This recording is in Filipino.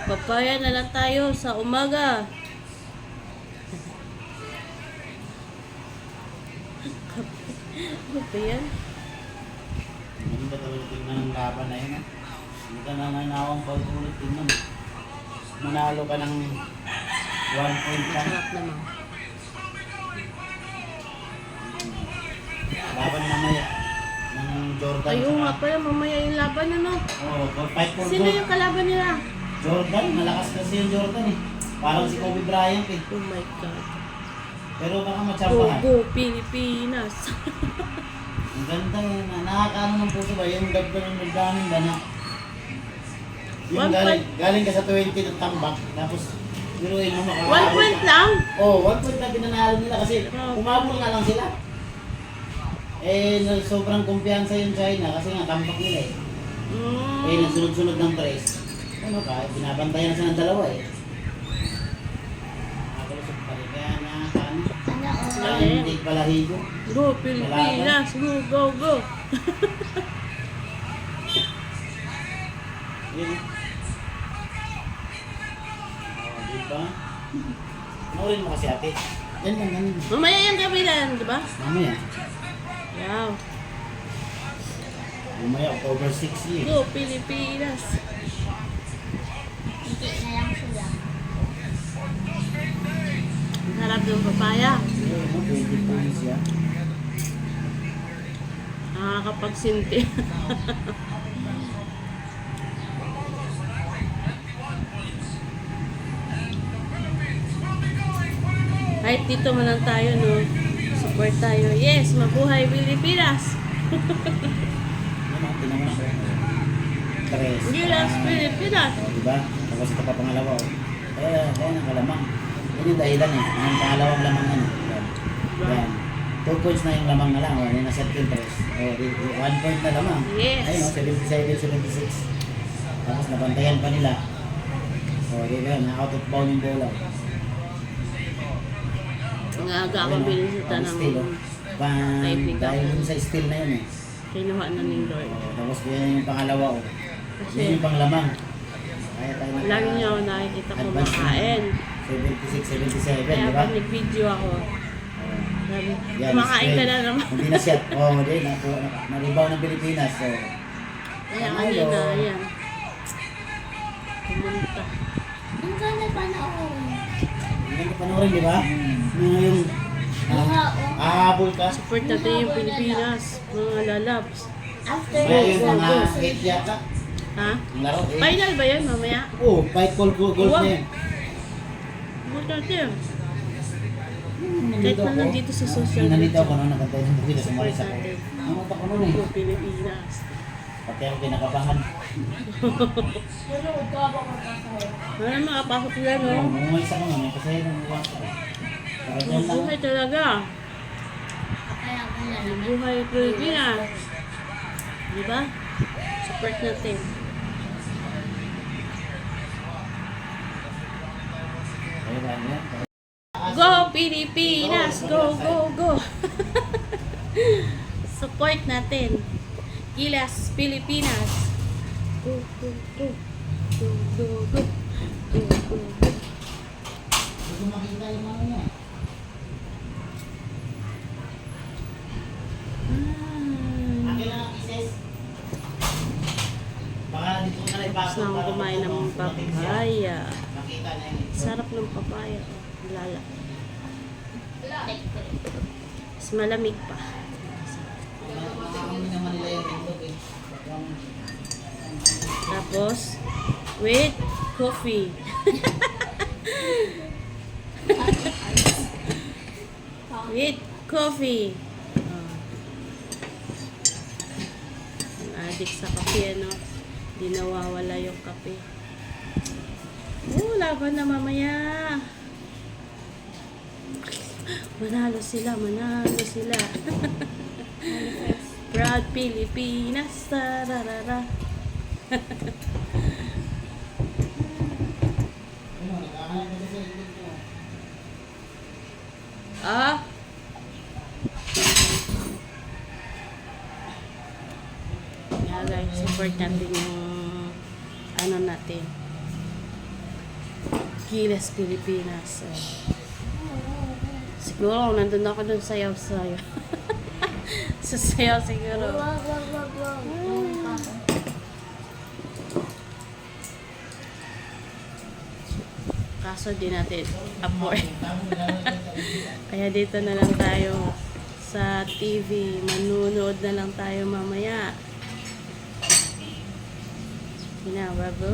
Magpapaya na lang tayo sa umaga. Ano ba yan? Hindi ka talaga tingnan ng laban na yun. Hindi ka nanganawang pag-ulit tingnan. Manalo ka ng 1 point lang. Sarap naman. Laban mamaya ng Jordan. Ayun nga pala, mamaya yung laban ano. Oo, fight for Sino gold. yung kalaban nila? Jordan, malakas kasi yung Jordan eh. Parang si Kobe Bryant eh. Oh my God. Pero baka Go, matsampahan. go, Pilipinas. Ang ganda yun. Nakakaano ng puso ba? Yung dagdag ng daming bana. Yung One galing ka sa 20 ng tambak. Tapos, biruin mo 1 point lang? Oo, 1 point lang pinanalo nila kasi umabol nga lang sila. Eh, sobrang kumpiyansa yung China kasi nga tambak nila eh. Eh, nagsunod-sunod ng tres. Ano ka, binabantayan na siya ng dalawa eh. Nakalusot pa rin. Kaya nakakaano. Hindi balahibo. Go, Pilipinas. Go, go, go. Yun. Oh, diba? Panoorin mo kasi ate. Yan lang, yan. Mamaya yung kabilan, di ba? Mamaya. Wow. Mamaya, October 6 eh. Go, Pilipinas. Hindi na lang sila. Ang sarap ng papaya. Ayun, no, 20 points yan. Nakakapagsinti. Kahit dito man lang tayo, no? Support tayo. Yes, mabuhay Pilipinas! Yan o, tinan mo na. Tres. Gilas Pilipinas! O, diba? Tapos ito pa pangalawa o. Kaya nang kalamang. Yan yung dahilan eh. Ang pangalawang lamang yan. Yan. 2 points na yung lamang na lang. O, yan na set yung tres. O, 1 point na lamang. Yes. Ayun o, 77-76. Tapos nabantayan pa nila. O, diba? Na-out of bound yung bola. Ang aga ako binisita ng kaibigan Dahil ko. dun sa steal na yun eh. Kinuha na ni Lord. O, tapos yan yung pangalawa o. Kasi Yan yung panglamang. Kaya tayo lagi niyo ako nakikita kumakain. 76-77, Kaya di ba? pag nag-video ako, sabi, Yan, kumakain ka straight. na naman. Hindi na shot. Oo, hindi. Naribaw ng Pilipinas. So, Kaya Panalo. kanina, yan. Pumunta. Ang ganda pa na ako. hindi ko panoorin, di ba? Yung ahabol ka. Support natin yung Pilipinas, mga lalabs. After Kaya yun, this, mga 8 yata. Ha? Ang laro, 8. Final ba yan mamaya? Oo, fight call goal Wow. na yun. Support natin. Kahit na nandito sa social Nandito media. ako noon, nakantay ng bukid sa Support Maris ako. natin. Ang utak ko noon eh. Go Pilipinas. Pati ako kinakabahan. Wala makapasok sila, Oo, no? umuwi sa mga, may pasaya ng uwan ko. Para dyan lang. Buhay talaga. kaya ko na lang. Buhay Pilipinas. Diba? Support natin. Ayun lang yan. Go Pilipinas! Go, go, go! Support natin. Gilas Pilipinas. Go, go, go. Go, go, go. Go, go, go. Hindi ko makita yung ano niya. Akin lang ang isis. Baka dito ka na ipasok. Gusto nang kumain ng papaya. Makita na yun. Sarap ng papaya. Lala. Mas malamig pa. Makakamin naman nila yung itlog eh. Tapos, with coffee. With coffee. Ang addict sa kape, ano? Di nawawala yung kape. Laban na mamaya. Manalo sila, manalo sila. Proud Pilipinas. Tararara. Ano, nagkakalat na sa itlog ko. Ah? Yeah guys, support natin yung ano natin. Gilas, Pilipinas. Siguro, nandun ako dun sayaw-sayaw. Sa sayaw siguro. Wag. Kaso di natin afford. Kaya dito na lang tayo sa TV. Manunood na lang tayo mamaya. Pinababo.